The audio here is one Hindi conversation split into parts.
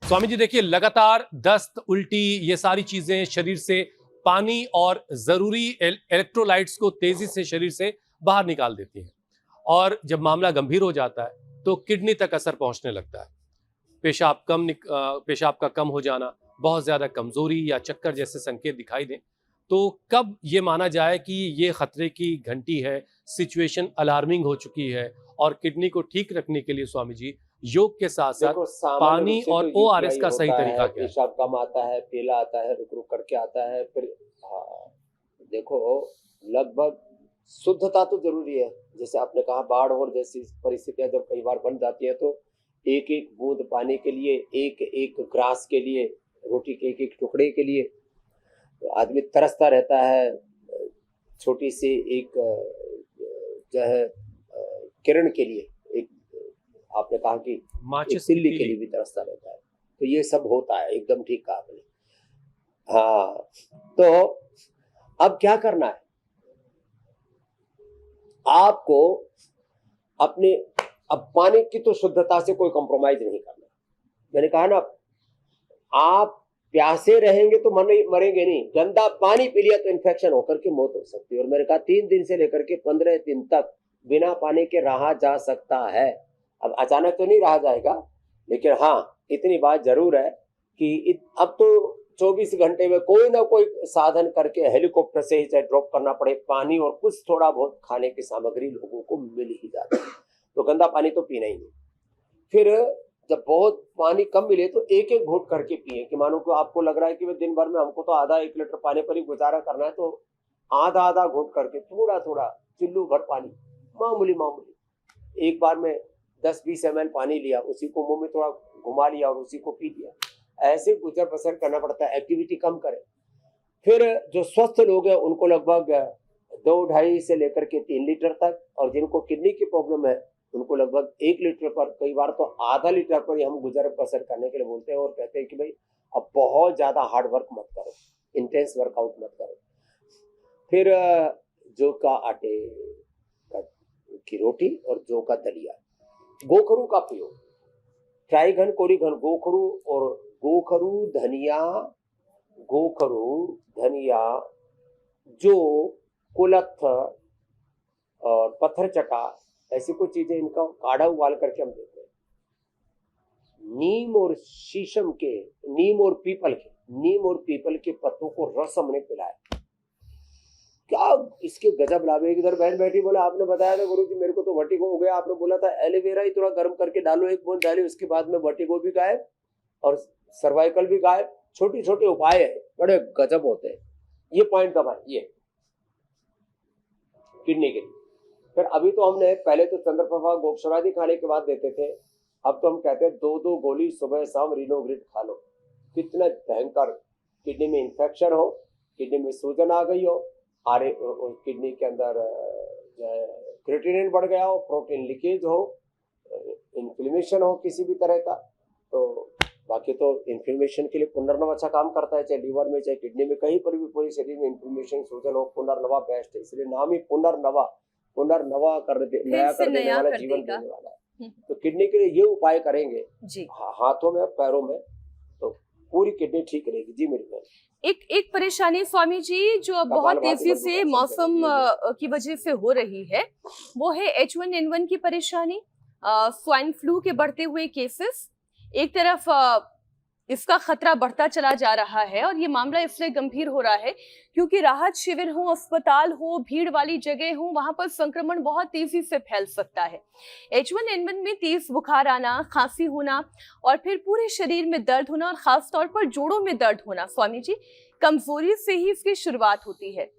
स्वामी जी देखिए, लगातार दस्त, उल्टी, ये सारी चीजें शरीर से पानी और जरूरी इलेक्ट्रोलाइट्स को तेजी से शरीर से बाहर निकाल देती हैं। और जब मामला गंभीर हो जाता है तो किडनी तक असर पहुंचने लगता है। पेशाब का कम हो जाना, बहुत ज्यादा कमजोरी या चक्कर जैसे संकेत दिखाई दें, तो कब ये माना जाए कि ये खतरे की घंटी है, सिचुएशन अलार्मिंग हो चुकी है और किडनी को ठीक रखने के लिए स्वामी जी योग के साथ साथ देखो, सामान्य पानी रूप से और तो ओआरएस यूटीआई का सही होता तरीका है, क्या है? पेशाब कम आता है, पीला आता है, रुक रुक करके आता है, फिर हाँ, देखो, लगभग शुद्धता तो जरूरी है। जैसे आपने कहा, बाढ़ और जैसी परिस्थितियां जब कई बार बन जाती है तो एक एक बूंद पानी के लिए, एक एक ग्रास के लिए, रोटी के एक एक टुकड़े के लिए तो आदमी तरसता रहता है। छोटी सी एक जो है किरण के लिए, एक आपने कहा कि एक माचिस तिल्ली की के लिए भी तरसता रहता है। तो ये सब होता है, एकदम ठीक कहा आपने। हाँ, तो अब क्या करना है आपको? अपने अब पानी की तो शुद्धता से कोई कॉम्प्रोमाइज नहीं करना। मैंने कहा ना, आप प्यासे रहेंगे तो मरेंगे नहीं। गंदा पानी पी लिया तो इन्फेक्शन होकर के मौत हो सकती है। और मैंने कहा 3 दिन से लेकर के 15 दिन तक बिना पानी के रहा जा सकता है। अब अचानक तो नहीं रहा जाएगा, लेकिन हाँ, इतनी बात जरूर है कि अब तो 24 घंटे में कोई ना कोई साधन करके हेलीकॉप्टर से ही चाहे ड्रॉप करना पड़े, पानी और कुछ थोड़ा बहुत खाने की सामग्री लोगों को मिल ही जाती है। तो गंदा पानी तो पीना ही नहीं। फिर जब बहुत पानी कम मिले तो एक एक घूंट करके पिए। कि मानो कि आपको लग रहा है कि दिन भर में हमको तो आधा 1 लीटर पानी पर ही गुजारा करना है, तो आधा आधा घूंट करके थोड़ा थोड़ा चिल्लू भर पानी, मामूली मामूली, एक बार में 10-20 ml पानी लिया, उसी को मुंह में थोड़ा घुमा लिया और उसी को पी लिया। ऐसे गुजर बसर करना पड़ता है। एक्टिविटी कम करें। फिर जो स्वस्थ लोग हैं उनको लगभग 2-2.5 से लेकर के 3 लीटर तक, और जिनको किडनी की प्रॉब्लम है उनको लगभग 1 लीटर पर, कई बार तो आधा लीटर पर ही हम गुजर बसर करने के लिए बोलते हैं। और कहते हैं कि भाई अब बहुत ज्यादा हार्ड वर्क मत करो, इंटेंस वर्कआउट मत करो। फिर जौ का आटे की रोटी और जौ का दलिया, गोखरू का प्रयोग, ट्राइघन कोरिघन, गोखरू और गोखरू धनिया, जो कुलथ और पत्थर चटा, ऐसी कुछ चीजें, इनका काढ़ा उबाल करके हम देते हैं। नीम और पीपल के पत्तों को रस हमने पिलाया। क्या इसके गजब लाभ है। इधर बहन बैठी, बोला आपने बताया था गुरुजी मेरे को तो वर्टिगो हो गया, आपने बोला था एलोवेरा ही थोड़ा गर्म करके डालो, 1 बूंद डाली, उसके बाद में वर्टिगो भी गायब और सर्वाइकल भी गायब। छोटे छोटे उपाय है, बड़े गजब होते हैं। ये पॉइंट दबाए, ये किडनी के लिए। फिर अभी तो हमने, पहले तो चंद्रप्रभा गोक्षरादि खाने के बाद देते थे, अब तो हम कहते हैं 2-2 गोली सुबह शाम रिनोग्रिड खा लो। कितना भयंकर किडनी में इंफेक्शन हो, किडनी में सूजन आ गई हो, किडनी के अंदर क्रिएटिनिन बढ़ गया हो, प्रोटीन लीकेज हो, इन्फ्लेमेशन हो किसी भी तरह का, तो बाकी तो इन्फ्लेमेशन के लिए पुनर्नवा अच्छा काम करता है। चाहे लीवर में, चाहे किडनी में, कहीं पर भी पूरे शरीर में इन्फ्लेमेशन, सूजन हो, पुनर्नवा बेस्ट है। इसलिए नाम ही पुनर्नवा नया कर देने वाला, जीवन देने वाला है। तो किडनी के लिए ये उपाय करेंगे जी, हाथों में, पैरों में, तो पूरी किडनी ठीक रहेगी। जी मेरी बहन, एक परेशानी स्वामी जी जो बहुत तेजी से मौसम की वजह से हो रही है, वो है H1N1 की परेशानी, स्वाइन फ्लू के बढ़ते हुए केसेस। एक तरफ इसका खतरा बढ़ता चला जा रहा है और ये मामला इसलिए गंभीर हो रहा है क्योंकि राहत शिविर हो, अस्पताल हो, भीड़ वाली जगह हो, वहां पर संक्रमण बहुत तेजी से फैल सकता है। H1N1 में तेज बुखार आना, खांसी होना और फिर पूरे शरीर में दर्द होना और खासतौर पर जोड़ों में दर्द होना, स्वामी जी कमजोरी से ही इसकी शुरुआत होती है।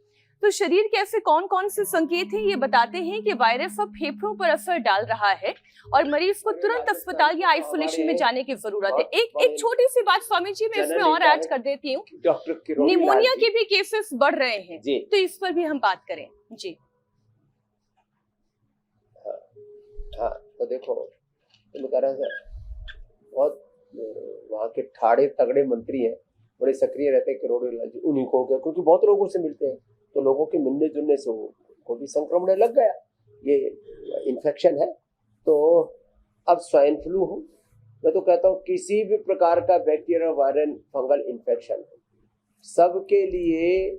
तो शरीर के ऐसे कौन कौन से संकेत हैं ये बताते हैं कि वायरस अब फेफड़ों पर असर डाल रहा है और मरीज को तुरंत अस्पताल या आइसोलेशन में जाने की जरूरत है। एक छोटी सी बात स्वामी जी मैं इसमें और ऐड कर देती हूँ, निमोनिया के भी केसेस बढ़ रहे हैं, तो इस पर भी हम बात करें जी। हाँ, तो देखो, बहुत वहाँ के ठाड़े तगड़े मंत्री हैं, बड़े सक्रिय रहते हैं किरोड़ी लाल जी, उन्हीं को हो गया, क्योंकि बहुत लोगों से मिलते हैं, तो लोगों के मिलने जुलने से उनको भी संक्रमण लग गया, ये इन्फेक्शन है। तो अब स्वाइन फ्लू हो मैं तो कहता हूँ किसी भी प्रकार का बैक्टीरियल वायरल फंगल इन्फेक्शन सबके लिए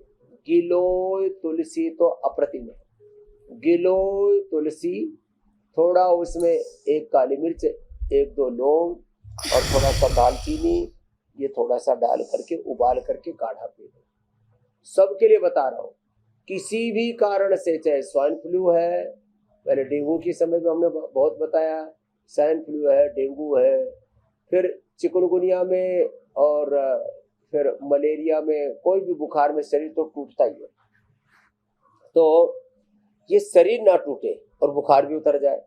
गिलोय तुलसी तो अप्रतिम है। गिलोय तुलसी, थोड़ा उसमें एक काली मिर्च, एक दो लौंग और थोड़ा सा दालचीनी, ये थोड़ा सा डाल करके उबाल करके काढ़ा पी लो। सबके लिए बता रहा हूँ, किसी भी कारण से, चाहे स्वाइन फ्लू है, पहले डेंगू के समय में हमने बहुत बताया, स्वाइन फ्लू है, डेंगू है, फिर चिकनगुनिया में और फिर मलेरिया में, कोई भी बुखार में शरीर तो टूटता ही है। तो ये शरीर ना टूटे और बुखार भी उतर जाए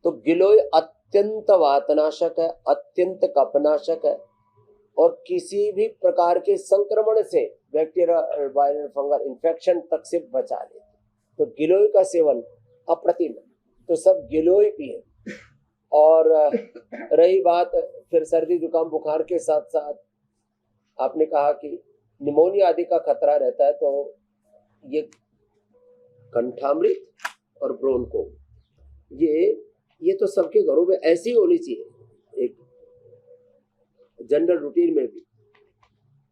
तो गिलोय अत्यंत वातनाशक है, अत्यंत कफनाशक है और किसी भी प्रकार के संक्रमण से, बैक्टीरिया वायरल फंगल इन्फेक्शन तक से बचा ले। तो गिलोय का सेवन अप्रतिम है, तो सब गिलोय पिए। और रही बात फिर सर्दी जुकाम बुखार के साथ साथ आपने कहा कि निमोनिया आदि का खतरा रहता है, तो ये कंठामृत और ब्रोंको, ये तो सबके घरों में ऐसी होनी चाहिए। एक जनरल रूटीन में भी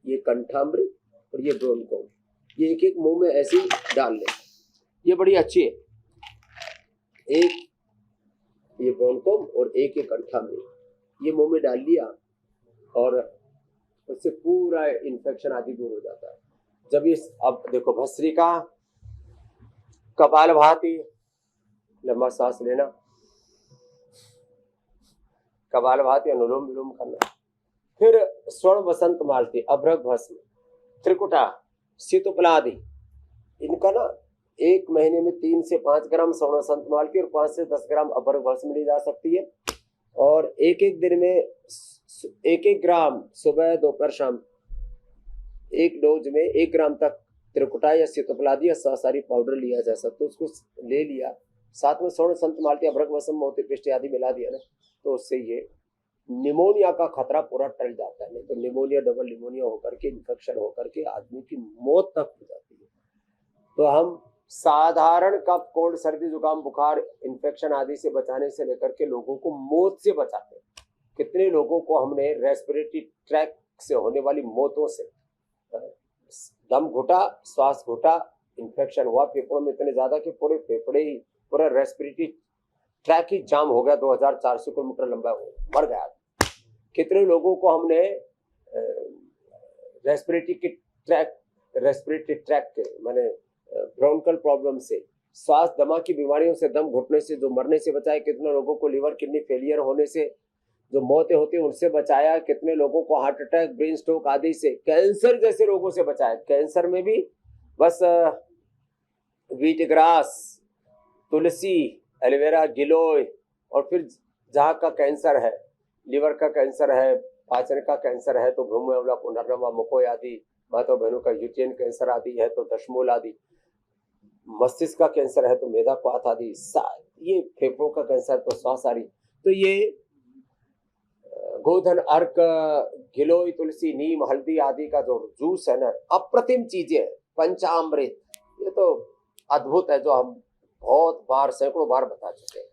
ये कंठामृत और ये ब्रोंको, ये एक एक मुंह में ऐसे डाल लें, ये बड़ी अच्छी है। एक ये ब्रोंको और एक कंठामृत, ये मुंह में डाल लिया और उससे पूरा इन्फेक्शन आदि दूर हो जाता है। जब ये, अब देखो भस्त्रिका, कपालभाति, लंबा सांस लेना, कपालभाति, अनुलोम विलोम करना, फिर स्वर्ण वसंत मालती, अभ्रक भस्म, त्रिकुटा, शीतोपलादि, इनका ना 1 महीने में 3 से 5 ग्राम स्वर्ण वसंत मालती और 5 से 10 ग्राम अभ्रक भस्म ली जा सकती है। और एक एक दिन में 1-1 ग्राम सुबह दोपहर शाम, एक डोज में 1 ग्राम तक त्रिकुटा या शीतोपलादि या सहसारी पाउडर लिया जा सकता है। उसको ले लिया, साथ में स्वर्ण संत मालती, अभ्रक भस्म, मोती पिष्ट आदि मिला दिया ना, तो उससे ये निमोनिया का खतरा पूरा टल जाता है। नहीं तो निमोनिया, डबल निमोनिया होकर के, इन्फेक्शन होकर के आदमी की मौत तक हो जाती है। तो हम साधारण कफ, कोल्ड, सर्दी जुकाम बुखार इन्फेक्शन आदि से बचाने से लेकर के लोगों को मौत से बचाते हैं। कितने लोगों को हमने रेस्पिरेटरी ट्रैक से होने वाली मौतों से, दम घुटा, श्वास घुटा, इन्फेक्शन हुआ फेफड़ों में इतने ज्यादा कि पूरे फेफड़े ही, पूरा रेस्पिरेटरी ट्रैक ही जाम हो गया, 2400 किलोमीटर लंबा मर गया। कितने लोगों को हमने रेस्पिरेटरी ट्रैक के माने ब्रोंकल प्रॉब्लम से, श्वास दमा की बीमारियों से, दम घुटने से जो मरने से बचाए। कितने लोगों को लिवर किडनी फेलियर होने से जो मौतें होती हैं उनसे बचाया। कितने लोगों को हार्ट अटैक, ब्रेन स्ट्रोक आदि से, कैंसर जैसे रोगों से बचाया। कैंसर में भी बस व्हीट ग्रास, तुलसी, एलोवेरा, गिलोय, और फिर जहाँ का कैंसर है, लिवर का कैंसर है, पाचन का कैंसर है तो भूमि अमला, पुनर्नवा, मुकोय आदि, माता बहनों का यूट्रियन कैंसर आदि है तो दशमूल आदि, मस्तिष्क का कैंसर है तो मेधा क्वाथ आदि, ये फेफड़ों का कैंसर तो श्वास आदि। तो ये गोधन, अर्क, गिलोय, तुलसी, नीम, हल्दी आदि का जो जूस है ना, अप्रतिम चीजें, पंचामृत, ये तो अद्भुत है, जो हम बहुत बार, सैकड़ों बार बता चुके हैं।